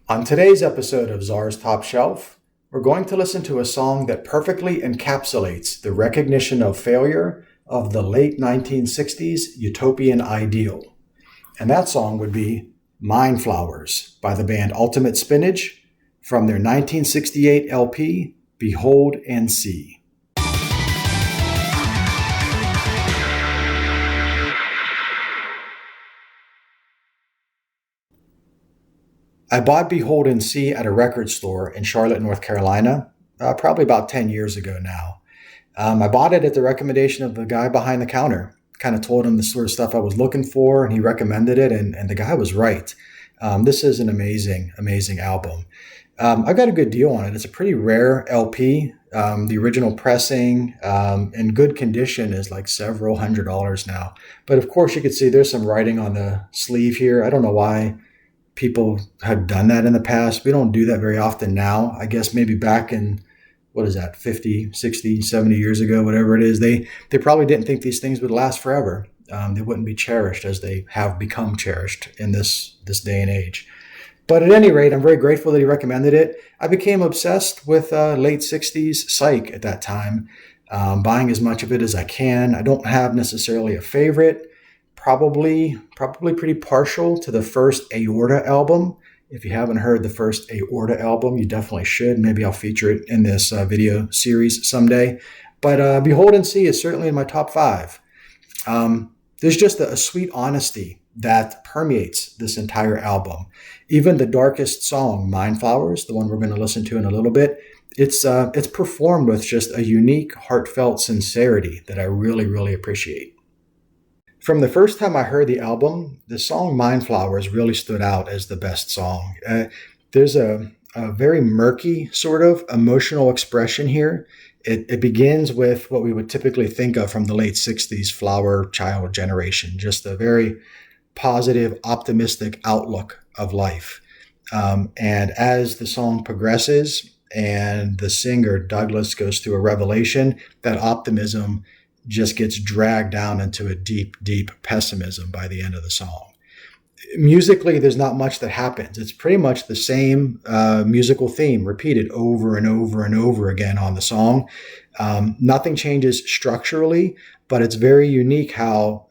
On today's episode of Czar's Top Shelf, we're going to listen to a song that perfectly encapsulates the recognition of failure of the late 1960s utopian ideal. And that song would be Mind Flowers by the band Ultimate Spinach from their 1968 LP, Behold and See. I bought Behold and See at a record store in Charlotte, North Carolina, probably about 10 years ago now. I bought it at the recommendation of the guy behind the counter. Kind of told him the sort of stuff I was looking for, and he recommended it, and the guy was right. This is an amazing, amazing album. I got a good deal on it. It's a pretty rare LP. The original pressing in good condition is like several $100s now. But of course, you can see there's some writing on the sleeve here. I don't know why people have done that in the past. We don't do that very often now. I guess maybe back in, 50, 60, 70 years ago, whatever it is, they probably didn't think these things would last forever. They wouldn't be cherished as they have become cherished in this day and age. But at any rate, I'm very grateful that he recommended it. I became obsessed with late 60s psych at that time, buying as much of it as I can. I don't have necessarily a favorite. Probably pretty partial to the first Aorta album. If you haven't heard the first Aorta album, you definitely should. Maybe I'll feature it in this video series someday. But Behold and See is certainly in my top 5. There's just a sweet honesty that permeates this entire album. Even the darkest song, Mind Flowers, the one we're going to listen to in a little bit, it's performed with just a unique, heartfelt sincerity that I really, really appreciate. From the first time I heard the album, the song Mind Flowers really stood out as the best song. There's a very murky sort of emotional expression here. It begins with what we would typically think of from the late 60s flower child generation, just a very positive, optimistic outlook of life. And as the song progresses and the singer, Douglas, goes through a revelation, that optimism just gets dragged down into a deep, deep pessimism by the end of the song. Musically, there's not much that happens. It's pretty much the same musical theme repeated over and over and over again on the song. Nothing changes structurally, but it's very unique how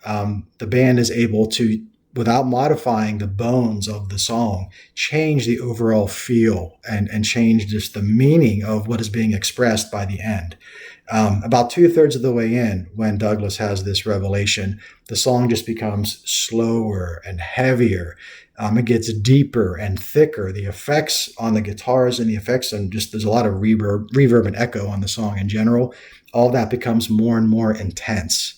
the band is able to, without modifying the bones of the song, change the overall feel and change just the meaning of what is being expressed by the end. About 2/3 of the way in, when Douglas has this revelation, the song just becomes slower and heavier. It gets deeper and thicker. The effects on the guitars and the effects, and just there's a lot of reverb and echo on the song in general. All that becomes more and more intense.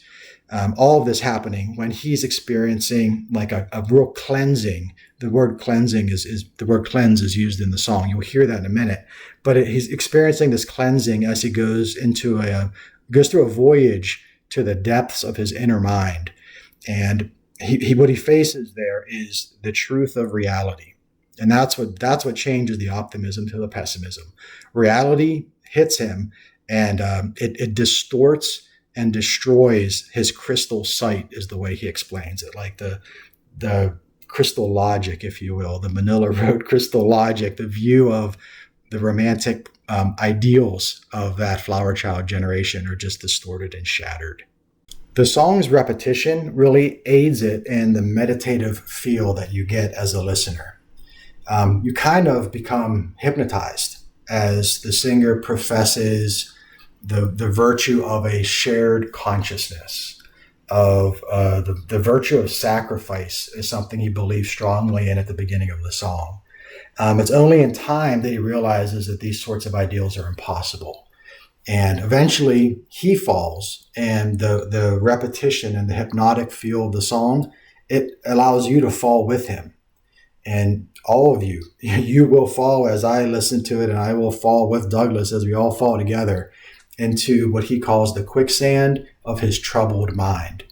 All of this happening when he's experiencing like a real cleansing. The word cleansing the word cleanse is used in the song. You'll hear that in a minute. But he's experiencing this cleansing as he goes through a voyage to the depths of his inner mind. And what he faces there is the truth of reality. And that's what changes the optimism to the pessimism. Reality hits him, and it distorts and destroys his crystal sight, is the way he explains it. Like the crystal logic, if you will, the Manila Road crystal logic, the view of the romantic ideals of that flower child generation are just distorted and shattered. The song's repetition really aids it in the meditative feel that you get as a listener. You kind of become hypnotized as the singer professes the virtue of a shared consciousness, of the virtue of sacrifice is something he believes strongly in at the beginning of the song. It's only in time that he realizes that these sorts of ideals are impossible. And eventually he falls, and the repetition and the hypnotic feel of the song, it allows you to fall with him. And all of you will fall as I listen to it, and I will fall with Douglas as we all fall together into what he calls the quicksand of his troubled mind.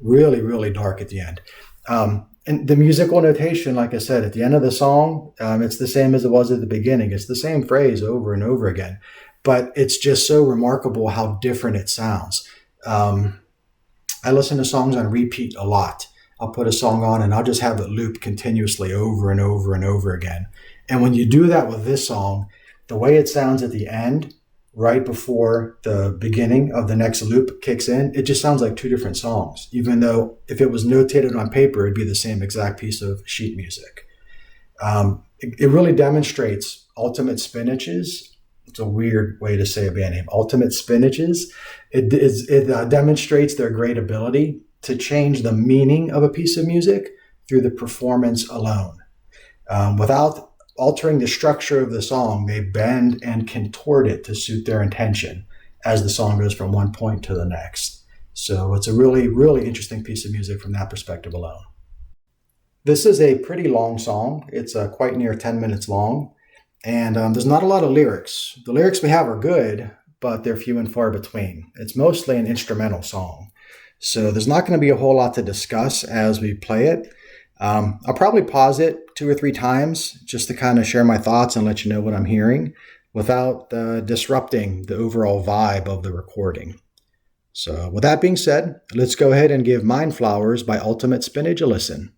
Really, really dark at the end. And the musical notation, like I said, at the end of the song, it's the same as it was at the beginning. It's the same phrase over and over again, but it's just so remarkable how different it sounds. I listen to songs on repeat a lot. I'll put a song on and I'll just have it loop continuously over and over and over again. And when you do that with this song, the way it sounds at the end, right before the beginning of the next loop kicks in, it just sounds like two different songs, even though if it was notated on paper, it'd be the same exact piece of sheet music. It really demonstrates Ultimate Spinaches. It's a weird way to say a band name. Ultimate Spinaches. It demonstrates their great ability to change the meaning of a piece of music through the performance alone. Without altering the structure of the song, they bend and contort it to suit their intention as the song goes from one point to the next. So it's a really, really interesting piece of music from that perspective alone. This is a pretty long song. It's quite near 10 minutes long, and there's not a lot of lyrics. The lyrics we have are good, but they're few and far between. It's mostly an instrumental song. So there's not going to be a whole lot to discuss as we play it. I'll probably pause it 2 or 3 times just to kind of share my thoughts and let you know what I'm hearing without disrupting the overall vibe of the recording. So with that being said, let's go ahead and give Mind Flowers by Ultimate Spinach a listen.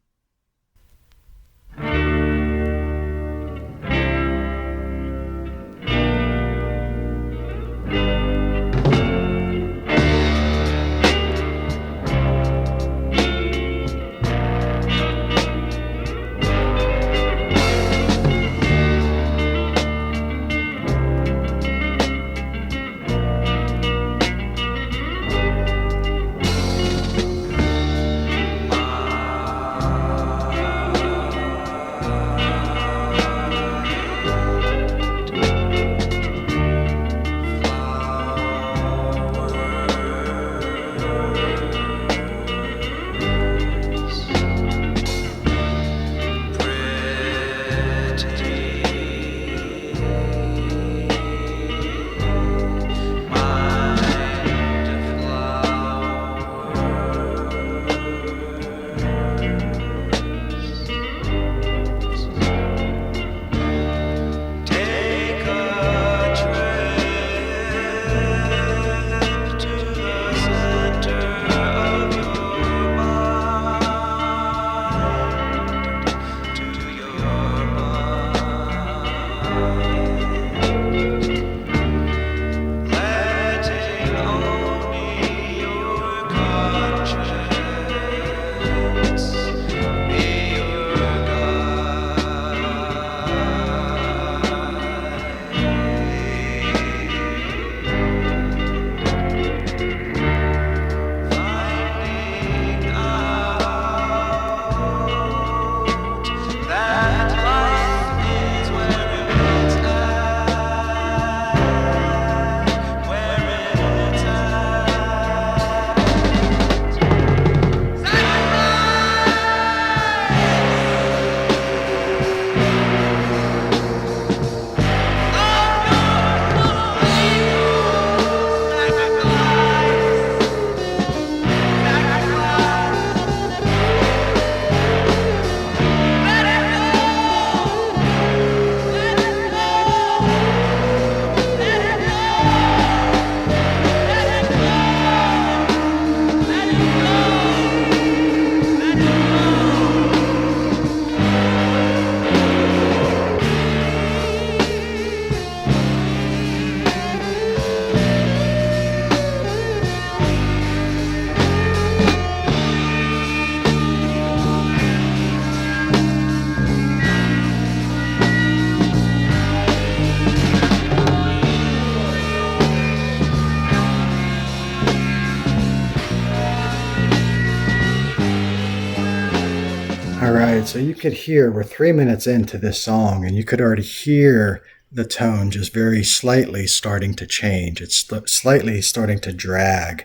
All right, so you could hear we're 3 minutes into this song, and you could already hear the tone just very slightly starting to change. It's slightly starting to drag.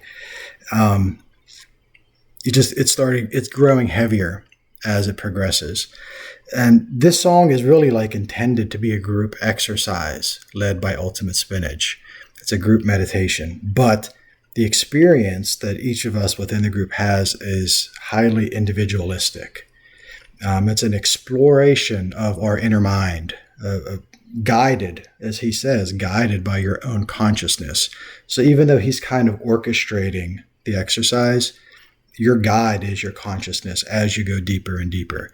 It's growing heavier as it progresses. And this song is really like intended to be a group exercise led by Ultimate Spinach. It's a group meditation, but the experience that each of us within the group has is highly individualistic. It's an exploration of our inner mind, guided, as he says, guided by your own consciousness. So even though he's kind of orchestrating the exercise, your guide is your consciousness as you go deeper and deeper.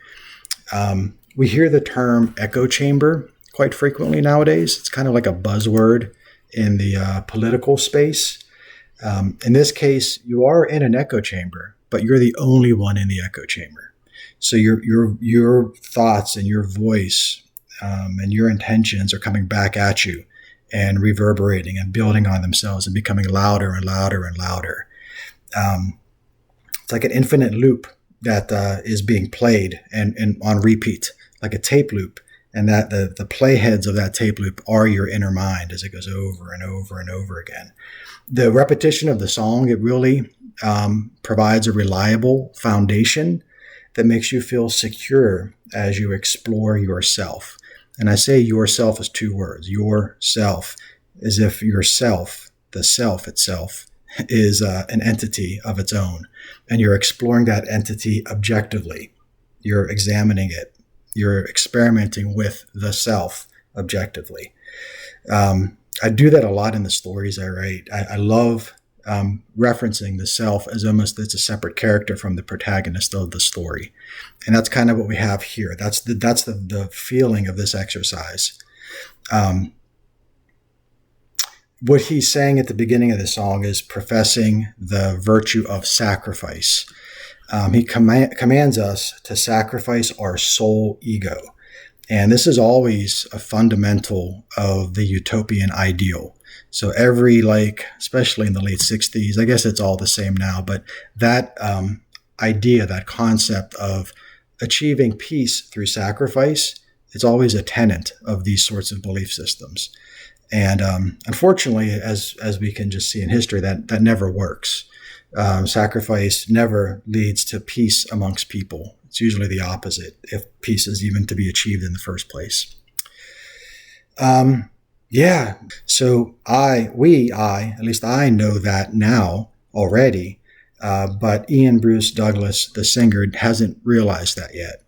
We hear the term echo chamber quite frequently nowadays. It's kind of like a buzzword in the political space. In this case, you are in an echo chamber, but you're the only one in the echo chamber. So your thoughts and your voice and your intentions are coming back at you and reverberating and building on themselves and becoming louder and louder and louder. It's like an infinite loop that is being played and on repeat, like a tape loop. And that the playheads of that tape loop are your inner mind as it goes over and over and over again. The repetition of the song, it really provides a reliable foundation that makes you feel secure as you explore yourself. And I say yourself as two words, yourself, as if yourself, the self itself, is an entity of its own. And you're exploring that entity objectively. You're examining it. You're experimenting with the self objectively. I do that a lot in the stories I write. I love referencing the self as almost it's a separate character from the protagonist of the story. And that's kind of what we have here. That's the feeling of this exercise. What he's saying at the beginning of the song is professing the virtue of sacrifice. He commands us to sacrifice our soul ego. And this is always a fundamental of the utopian ideal. So especially in the late 60s, I guess it's all the same now, but that idea, that concept of achieving peace through sacrifice, it's always a tenet of these sorts of belief systems. And unfortunately, as we can just see in history, that never works. Sacrifice never leads to peace amongst people. It's usually the opposite, if peace is even to be achieved in the first place. So at least I know that now already, but Ian Bruce Douglas, the singer, hasn't realized that yet.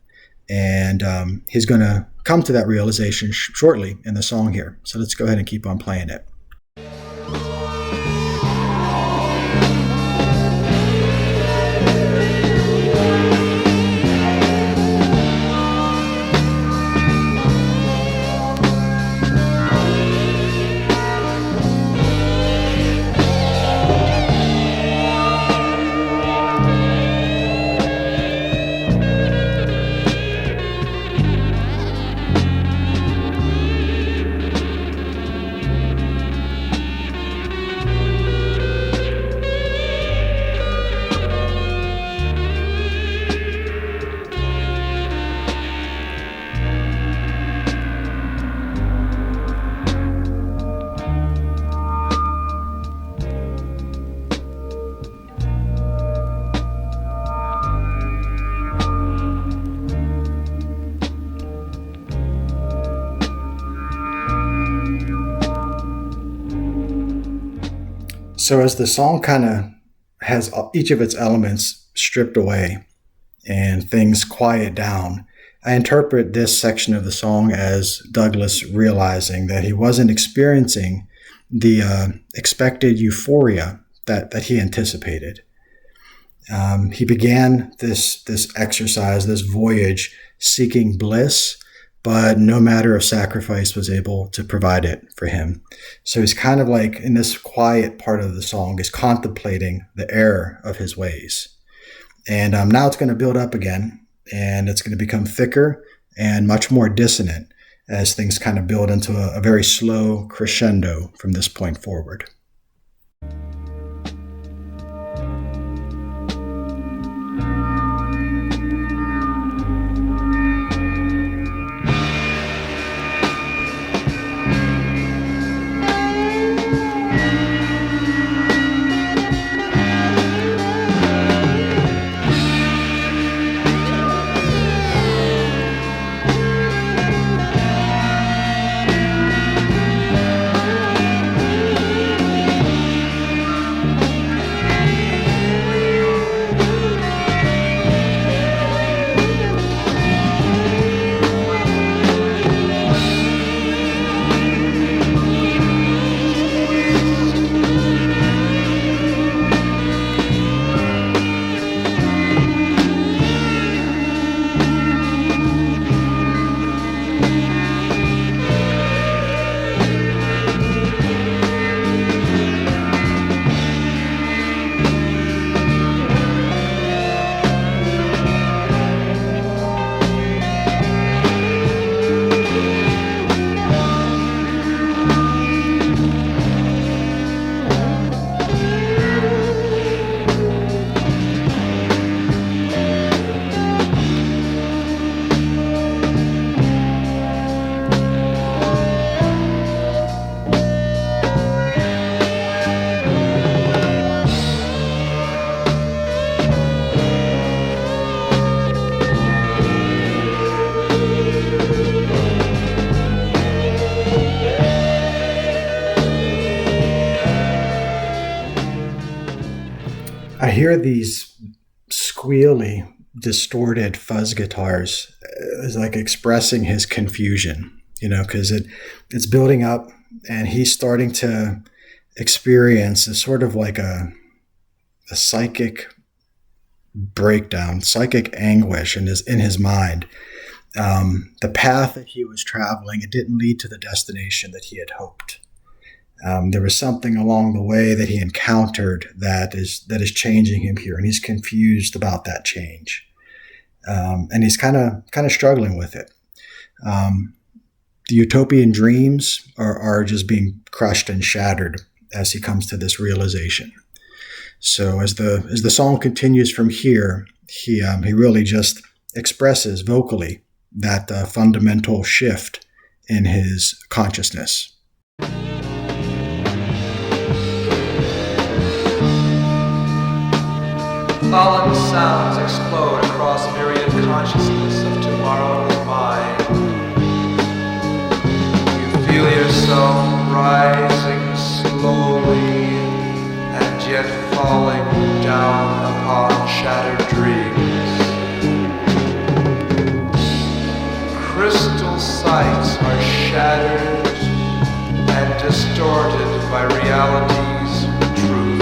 And he's going to come to that realization shortly in the song here. So let's go ahead and keep on playing it. So as the song kind of has each of its elements stripped away and things quiet down, I interpret this section of the song as Douglas realizing that he wasn't experiencing the expected euphoria that he anticipated. He began this exercise, this voyage, seeking bliss, but no matter of sacrifice was able to provide it for him. So he's kind of like, in this quiet part of the song, is contemplating the error of his ways. And now it's going to build up again, and it's going to become thicker and much more dissonant as things kind of build into a very slow crescendo from this point forward. hear these squealy, distorted fuzz guitars is like expressing his confusion, because it's building up and he's starting to experience a sort of like a psychic breakdown, psychic anguish in his mind. The path that he was traveling, it didn't lead to the destination that he had hoped. There was something along the way that he encountered that is changing him here, and he's confused about that change, and he's kind of struggling with it. The utopian dreams are just being crushed and shattered as he comes to this realization. So as the song continues from here, he really just expresses vocally that fundamental shift in his consciousness. Fallen sounds explode across myriad consciousness of tomorrow's mind. You feel yourself rising slowly and yet falling down upon shattered dreams. Crystal sights are shattered and distorted by reality's truth.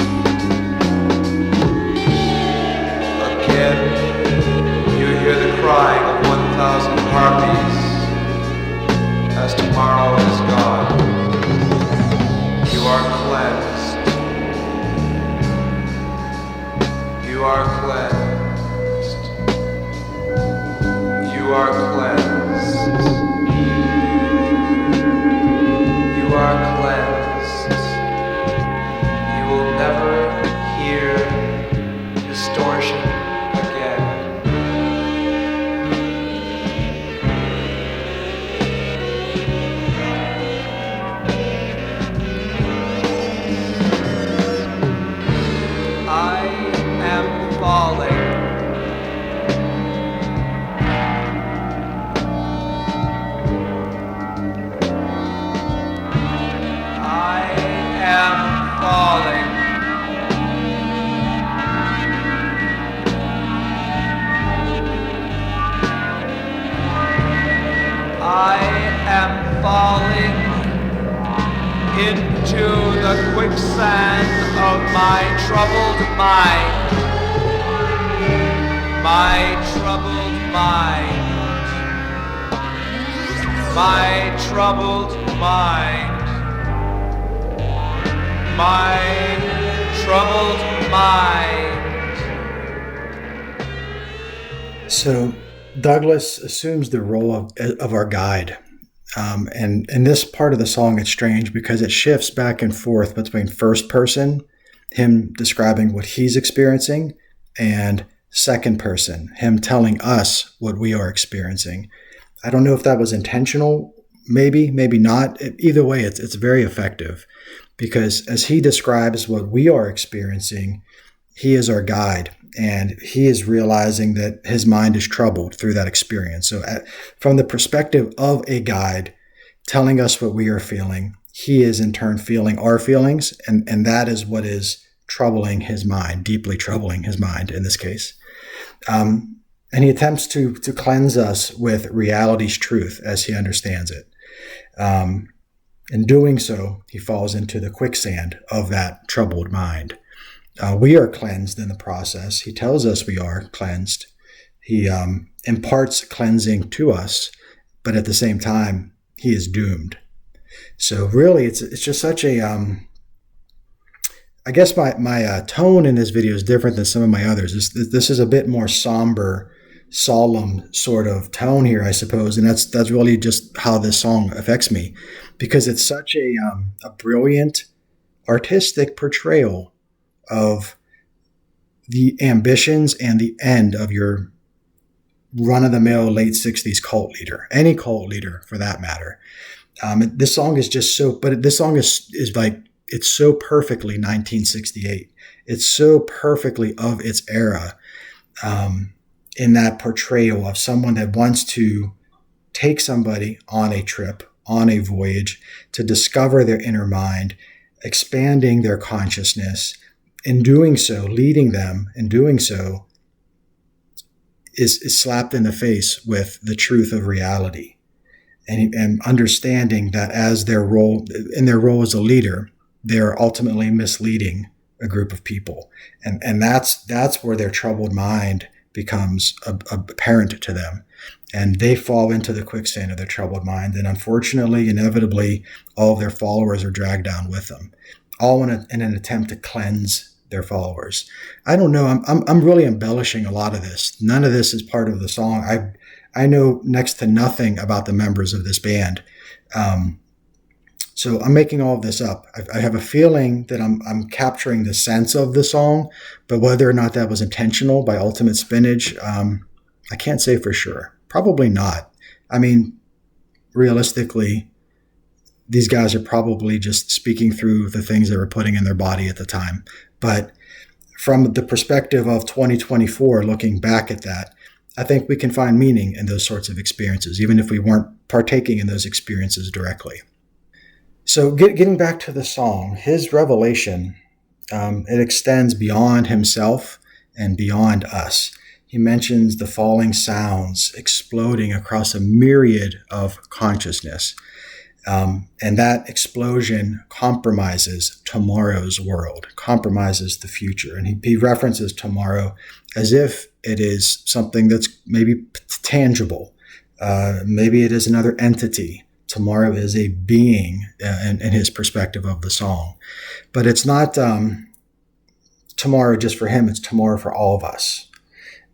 You hear the crying of 1,000 harpies as tomorrow is gone. You are cleansed. You are cleansed. You are cleansed. You are cleansed. You will never hear distortion again. I am falling. I am falling. I am falling into the quicksand of my troubled mind. My troubled mind. My troubled mind. My troubled mind. So Douglas assumes the role of our guide. And in this part of the song, it's strange because it shifts back and forth between first person, him describing what he's experiencing, and second person, him telling us what we are experiencing. I don't know if that was intentional, maybe not. Either way, it's very effective because as he describes what we are experiencing, he is our guide. And he is realizing that his mind is troubled through that experience. So from the perspective of a guide telling us what we are feeling, he is in turn feeling our feelings. And that is what is troubling his mind, deeply troubling his mind in this case. And he attempts to cleanse us with reality's truth as he understands it. In doing so, he falls into the quicksand of that troubled mind. We are cleansed in the process. He tells us we are cleansed. He imparts cleansing to us, but at the same time, he is doomed. So really, it's just such a. I guess my tone in this video is different than some of my others. This is a bit more somber, solemn sort of tone here, I suppose, and that's really just how this song affects me, because it's such a brilliant, artistic portrayal of the ambitions and the end of your run-of-the-mill late 60s cult leader, any cult leader for that matter. This song is just so, but this song is like, it's so perfectly 1968. It's so perfectly of its era in that portrayal of someone that wants to take somebody on a trip, on a voyage, to discover their inner mind, expanding their consciousness, in doing so, leading them in doing so, is slapped in the face with the truth of reality, and understanding that as their role as a leader, they're ultimately misleading a group of people, and that's where their troubled mind becomes apparent to them, and they fall into the quicksand of their troubled mind, and unfortunately, inevitably, all of their followers are dragged down with them, all in an attempt to cleanse their followers. I don't know. I'm really embellishing a lot of this. None of this is part of the song. I know next to nothing about the members of this band. So I'm making all of this up. I have a feeling that I'm capturing the sense of the song, but whether or not that was intentional by Ultimate Spinach, I can't say for sure. Probably not. I mean, realistically, these guys are probably just speaking through the things they were putting in their body at the time. But from the perspective of 2024, looking back at that, I think we can find meaning in those sorts of experiences, even if we weren't partaking in those experiences directly. So getting back to the song, his revelation, it extends beyond himself and beyond us. He mentions the falling sounds exploding across a myriad of consciousness. And that explosion compromises tomorrow's world, compromises the future. And he references tomorrow as if it is something that's maybe tangible. Maybe it is another entity. Tomorrow is a being in his perspective of the song. But it's not tomorrow just for him, it's tomorrow for all of us.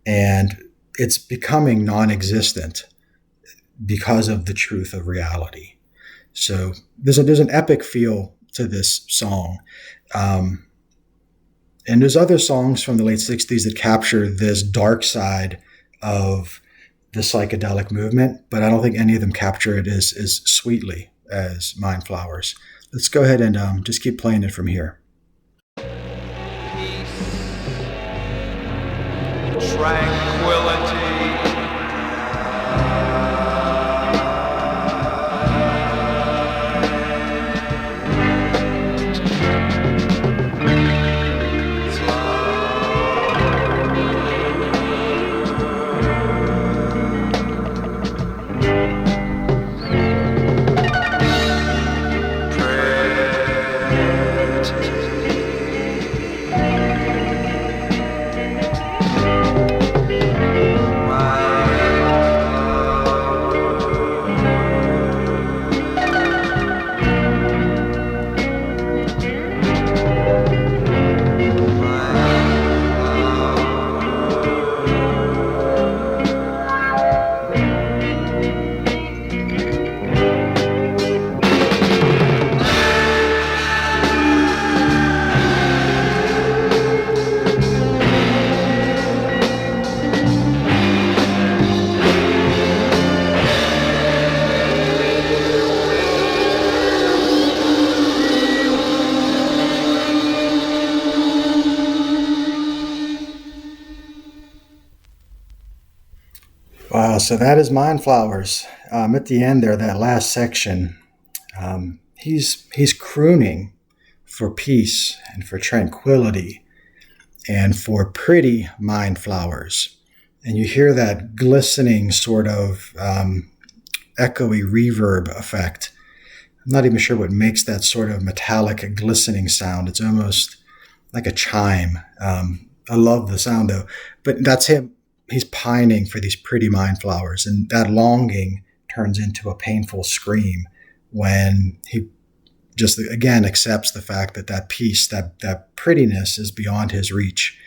And it's becoming non-existent because of the truth of reality. So there's an epic feel to this song. And there's other songs from the late 60s that capture this dark side of the psychedelic movement, but I don't think any of them capture it as sweetly as Mind Flowers. Let's go ahead and just keep playing it from here. Peace, tranquility. Wow, so that is Mind Flowers. At the end there, that last section, he's crooning for peace and for tranquility and for pretty mind flowers. And you hear that glistening sort of echoey reverb effect. I'm not even sure what makes that sort of metallic glistening sound. It's almost like a chime. I love the sound though, but that's him. He's pining for these pretty mind flowers, and that longing turns into a painful scream when he just again accepts the fact that that peace, that prettiness is beyond his reach.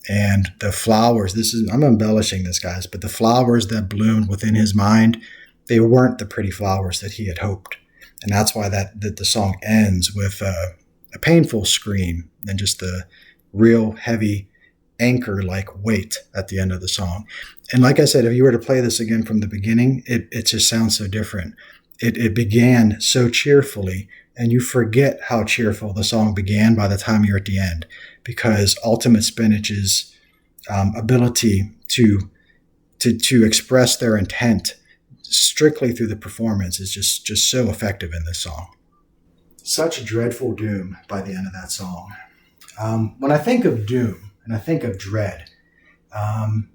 And the flowers, I'm embellishing this, guys, but the flowers that bloomed within his mind, they weren't the pretty flowers that he had hoped. And that's why that the song ends with a painful scream and just the real heavy anchor-like weight at the end of the song. And like I said, if you were to play this again from the beginning, it just sounds so different. It began so cheerfully, and you forget how cheerful the song began by the time you're at the end, because Ultimate Spinach's ability to express their intent strictly through the performance is just so effective in this song. Such dreadful doom by the end of that song. When I think of doom and I think of dread, um,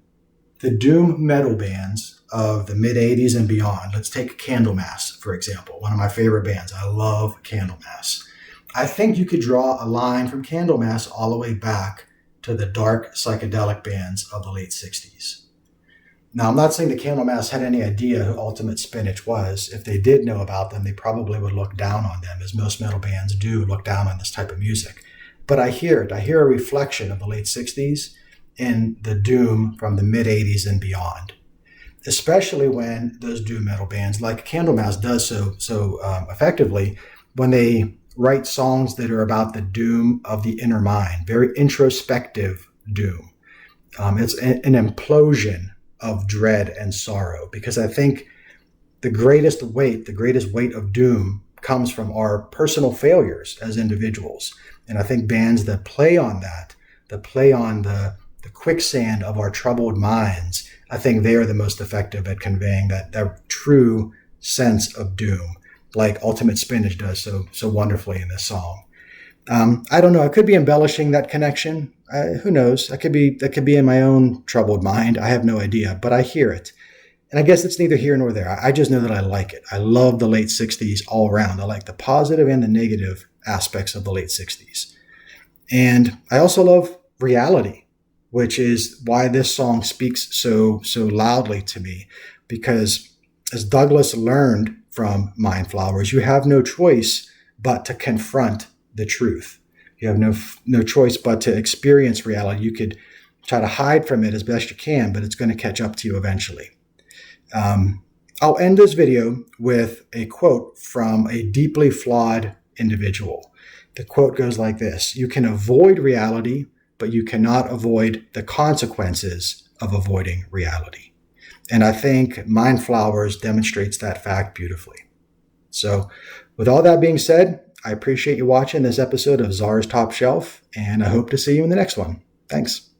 the doom metal bands of the mid 80s and beyond, let's take Candlemass, for example, one of my favorite bands. I love Candlemass. I think you could draw a line from Candlemass all the way back to the dark psychedelic bands of the late 60s. Now, I'm not saying the Candlemass had any idea who Ultimate Spinach was. If they did know about them, they probably would look down on them, as most metal bands do look down on this type of music. But I hear it. I hear a reflection of the late 60s in the doom from the mid 80s and beyond, especially when those doom metal bands like Candlemass does so effectively when they write songs that are about the doom of the inner mind, very introspective doom. It's an implosion of dread and sorrow, because I think the greatest weight of doom comes from our personal failures as individuals. And I think bands that play on that play on the quicksand of our troubled minds, I think they are the most effective at conveying that true sense of doom, like Ultimate Spinach does so wonderfully in this song. I don't know. I could be embellishing that connection. Who knows? That could be in my own troubled mind. I have no idea, but I hear it. And I guess it's neither here nor there. I just know that I like it. I love the late 60s all around. I like the positive and the negative aspects of the late 60s. And I also love reality, which is why this song speaks so loudly to me. Because as Douglas learned from Mind Flowers, you have no choice but to confront the truth. You have no choice but to experience reality. You could try to hide from it as best you can, but it's going to catch up to you eventually. I'll end this video with a quote from a deeply flawed individual. The quote goes like this: "You can avoid reality, but you cannot avoid the consequences of avoiding reality." And I think Mind Flowers demonstrates that fact beautifully. So with all that being said, I appreciate you watching this episode of Czar's Top Shelf, and I hope to see you in the next one. Thanks.